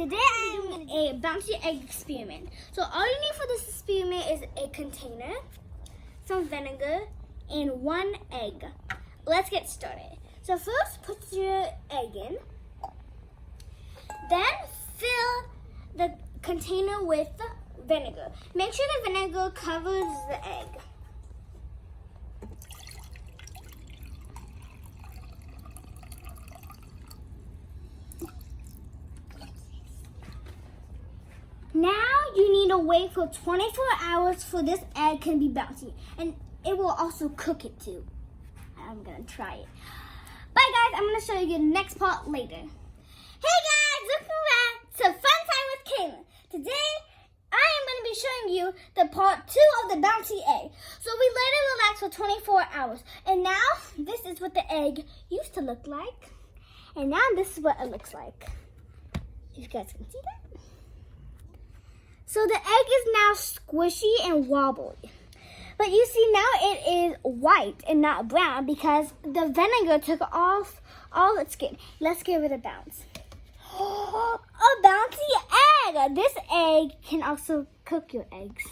Today I'm doing a bouncy egg experiment. So all you need for this experiment is a container, some vinegar, and 1 egg. Let's get started. So first put your egg in. Then fill the container with vinegar. Make sure the vinegar covers the egg. Now you need to wait for 24 hours for this egg can be bouncy. And it will also cook it too. I'm gonna try it. Bye guys, I'm gonna show you the next part later. Hey guys, welcome back to Fun Time with Kaylin. Today, I am gonna be showing you the part 2 of the bouncy egg. So we let it relax for 24 hours. And now, this is what the egg used to look like. And now this is what it looks like. If you guys can see that. So the egg is now squishy and wobbly. But you see now it is white and not brown because the vinegar took off all its skin. Let's give it a bounce. A bouncy egg! This egg can also cook your eggs.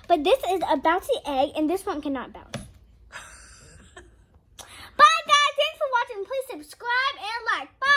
But this is a bouncy egg and this one cannot bounce. Bye guys! Thanks for watching. Please subscribe and like. Bye!